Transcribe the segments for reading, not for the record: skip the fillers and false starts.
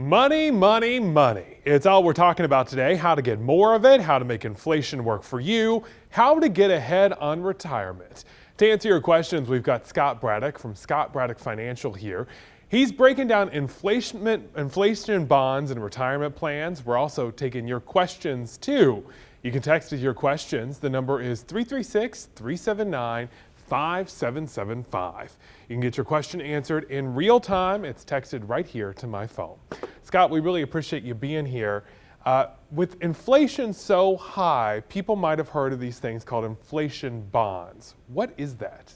Money, money, money. It's all we're talking about today. How to get more of it, how to make inflation work for you, how to get ahead on retirement. To answer your questions, we've got Scott Braddock from Scott Braddock Financial here. He's breaking down inflation bonds and retirement plans. We're also taking your questions too. You can text us your questions. The number is 336-379-5775. You can get your question answered in real time. It's texted right here to my phone. Scott, we really appreciate you being here. With inflation so high, people might have heard of these things called inflation bonds. What is that?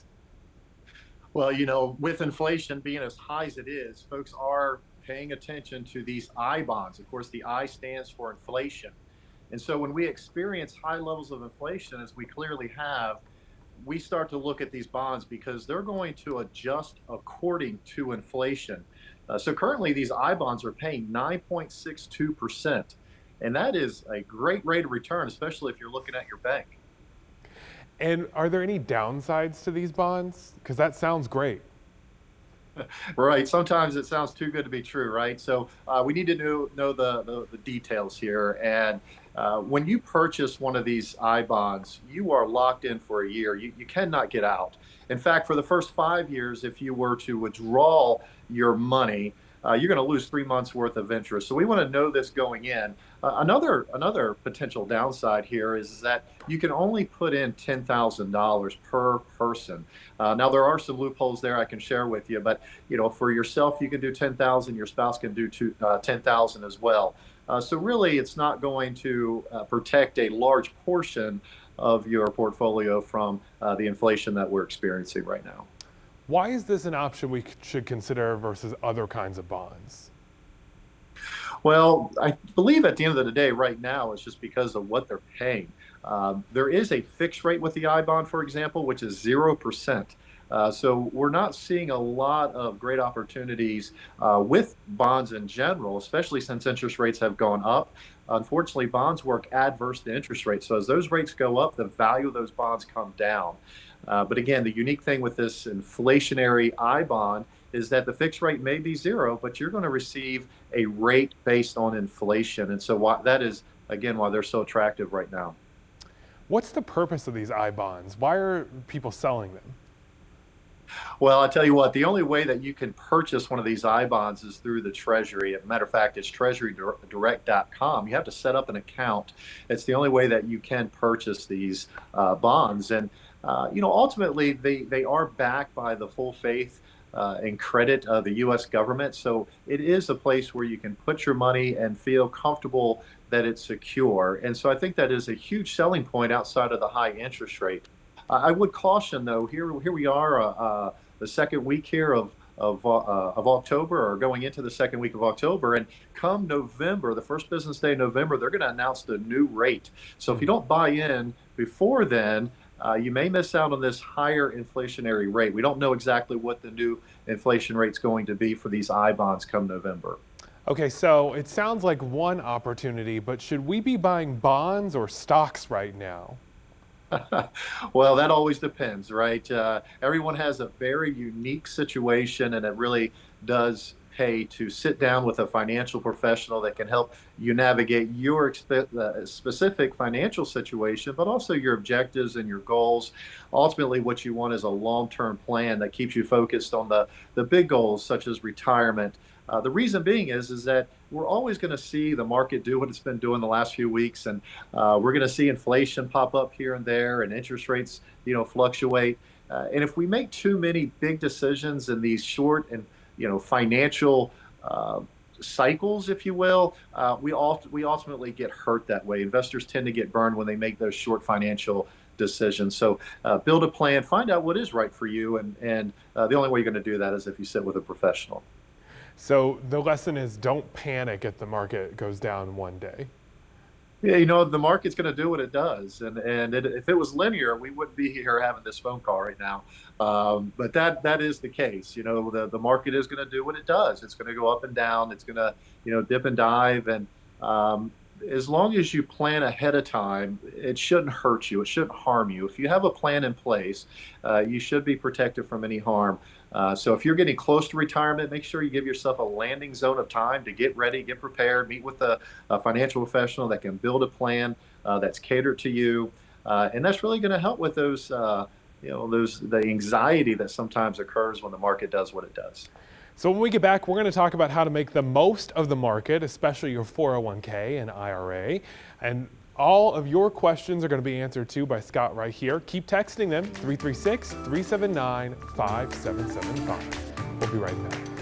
Well, with inflation being as high as it is, folks are paying attention to these I bonds. Of course, the I stands for inflation. And so when we experience high levels of inflation, as we clearly have, we start to look at these bonds because they're going to adjust according to inflation. So currently, these I bonds are paying 9.62%. And that is a great rate of return, especially if you're looking at your bank. And are there any downsides to these bonds? Because that sounds great. Right. Sometimes it sounds too good to be true, right? So we need to know the details here. And when you purchase one of these I bonds, you are locked in for a year. You cannot get out. In fact, for the first 5 years, if you were to withdraw your money, you're going to lose 3 months worth of interest. So we want to know this going in. Another potential downside here is that you can only put in $10,000 per person. Now there are some loopholes there I can share with you, but for yourself you can do 10,000. Your spouse can do 10,000 as well. So really, it's not going to protect a large portion of your portfolio from the inflation that we're experiencing right now. Why is this an option we should consider versus other kinds of bonds? Well, I believe at the end of the day, right now, it's just because of what they're paying. There is a fixed rate with the I bond, for example, which is 0%. So we're not seeing a lot of great opportunities with bonds in general, especially since interest rates have gone up. Unfortunately, bonds work adverse to interest rates. So as those rates go up, the value of those bonds come down. But again, the unique thing with this inflationary I bond is that the fixed rate may be zero, but you're going to receive a rate based on inflation. And so that is, again, why they're so attractive right now. What's the purpose of these I bonds? Why are people selling them? Well, I tell you what, the only way that you can purchase one of these I bonds is through the Treasury. As a matter of fact, it's treasurydirect.com. You have to set up an account. It's the only way that you can purchase these bonds. And, ultimately, they are backed by the full faith and credit of the U.S. government. So it is a place where you can put your money and feel comfortable that it's secure. And so I think that is a huge selling point outside of the high interest rate. I would caution, though, here we are, the second week here of October, or going into the second week of October, and come November, the first business day in November, they're going to announce the new rate. So if you don't buy in before then, you may miss out on this higher inflationary rate. We don't know exactly what the new inflation rate's going to be for these I bonds come November. Okay, so it sounds like one opportunity, but should we be buying bonds or stocks right now? Well, that always depends, right? Everyone has a very unique situation, and it really does pay to sit down with a financial professional that can help you navigate your specific financial situation, but also your objectives and your goals. Ultimately, what you want is a long-term plan that keeps you focused on the big goals, such as retirement. The reason being is that we're always going to see the market do what it's been doing the last few weeks, and we're going to see inflation pop up here and there, and interest rates, fluctuate. And if we make too many big decisions in these short and financial cycles, if you will, we ultimately get hurt that way. Investors tend to get burned when they make those short financial decisions. So build a plan, find out what is right for you, and the only way you're going to do that is if you sit with a professional. So the lesson is don't panic if the market goes down one day. Yeah, the market's going to do what it does, and if it was linear, we wouldn't be here having this phone call right now. But that is the case. The market is going to do what it does. It's going to go up and down. It's going to dip and dive, and as long as you plan ahead of time, it shouldn't hurt you. It shouldn't harm you. If you have a plan in place, you should be protected from any harm. So if you're getting close to retirement, make sure you give yourself a landing zone of time to get ready, get prepared, meet with a financial professional that can build a plan that's catered to you. And that's really going to help with those, the anxiety that sometimes occurs when the market does what it does. So when we get back, we're going to talk about how to make the most of the market, especially your 401k and IRA. And all of your questions are going to be answered too by Scott right here. Keep texting them, 336-379-5775. We'll be right back.